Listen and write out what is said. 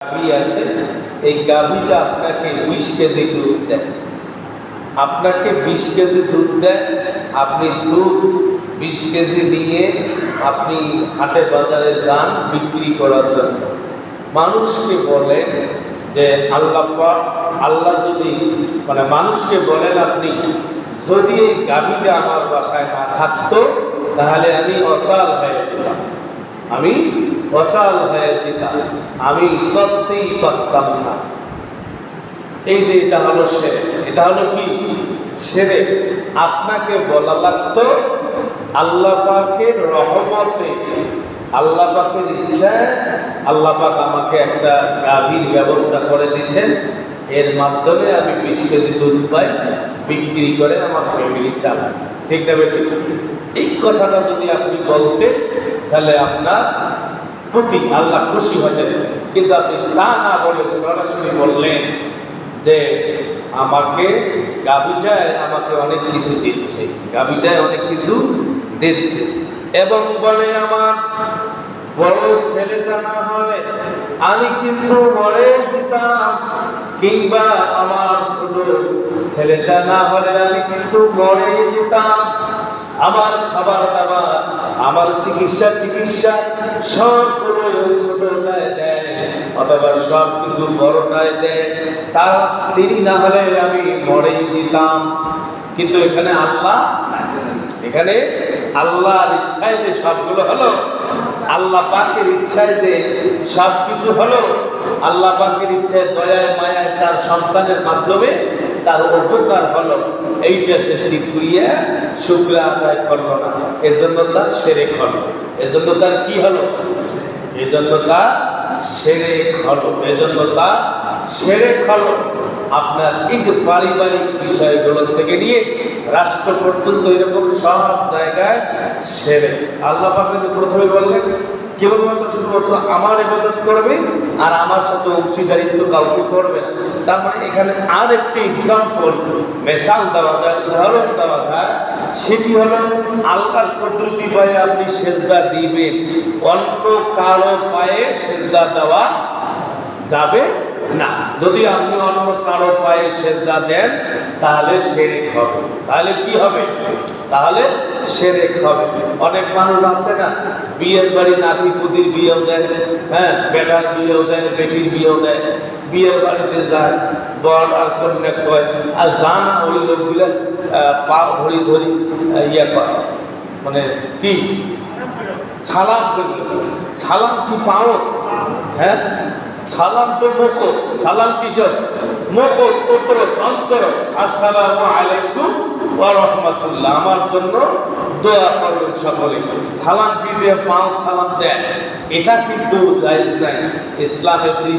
গাভী আছে, এই গাভীটা আপনাকে 20 কেজি দুধ দেয়। আপনাকে 20 কেজি দুধ দেয়, আপনি দুধ 20 কেজি নিয়ে আপনি হাটে বাজারে যান বিক্রি করার জন্য। মানুষকে বলেন যে আল্লাহ যদি মানুষকে বলেন আপনি, যদি এই গাভীটা আমার বাসায় না থাকতো তাহলে আমি অচল হয়ে যেতাম, আমি সত্যিই পারতাম না। এই যে এটা হলো শিরক, এটা হলো কি শিরক। আপনাকে বলা লাগতো আল্লাহ পাকের রহমতে, আল্লাহ পাকের ইচ্ছায় আল্লাহ পাক আমাকে একটা গাভীর ব্যবস্থা করে দিচ্ছেন, এর মাধ্যমে আমি 20 কেজি দুধ পাই, বিক্রি করে আমার ফ্যামিলি চালাই। ঠিক না বেটি? এই কথাটা যদি আপনি বলতেন তাহলে আপনার প্রতি আল্লাহ খুশি হতেন। কিন্তু আপনি তা না বলে সরাসরি বললেন যে আমাকে গাভীটায় আমাকে অনেক কিছু দিচ্ছে, গাভীটায় অনেক কিছু দিচ্ছে, এবং বলে আমার বড় ছেলেটা না হয় আমি কিন্তু মরে যেতাম, কিংবা আমার ছোট ছেলেটা না হলে আমি কিন্তু মরে যেতাম। আমার খাবার দাবার, আমার চিকিৎসা সবগুলো ছোটটায় দেয়, অথবা সব কিছু বড়টায় দেয়, তিনি না হলে আমি মরেই যেতাম। কিন্তু এখানে আল্লাহর ইচ্ছায় যে সবগুলো হলো, আল্লাহ পাকের ইচ্ছায় যে সব কিছু হলো, আল্লাহ পাকের ইচ্ছায় দয়ায় মায়ায় তার সন্তানের মাধ্যমে তার উপকার হলো, এইটা সে শুকরিয়া আদায় করলো না, এজন্য তার শিরক হলো। এজন্য তার কি হলো? এজন্য তার শিরক হলো। আপনার এই যে পারিবারিক বিষয়গুলো থেকে নিয়ে রাষ্ট্র পর্যন্ত এরকম সব জায়গায় শিরক। আল্লাহ পাক প্রথমে বললেন কেবলমাত্র শুধুমাত্র আমার ইবাদত করবে আর আমার সাথে অংশীদারিত্ব কাউকে করবে না। তার মানে এখানে আর একটি এক্সাম্পল, মেসাল দেওয়া যায়, উদাহরণ দেওয়া যায়, সেটি হলো আল্লাহর কুদরতি পায়ে আপনি সেজদা দিবেন, অন্য কারো পায়ে সেজদা দেওয়া যাবে না। যদি আপনি অন্য কারো পায়ে সেজদা দেন তাহলে শিরক হবে। তাহলে কি হবে? তাহলে শিরক হবে। অনেক মানুষ আছে না, বিয়ের বাড়ি নাতি পুতির বিয়েও দেয়, বেটার বিয়েও দেয়, বেটির বিয়েও দেয়, বিয়ের বাড়িতে যায়, বর আর কন্যা কয়, আর জানা ওই লোকগুলো পা ধরি ইয়ে করে, কি সালাম করবে। সালাম কি পাও? সালাম তো মুখর, সালাম কিসব? মুখর, উপর, অন্তর। আসসালামু আলাইকুম ওয়া রাহমাতুল্লাহ, আমার জন্য দোয়া করবেন সকলে। সালাম কি যে পাও সালাম দেয়, এটা কিন্তু জায়েজ নাই ইসলামের দৃষ্টি।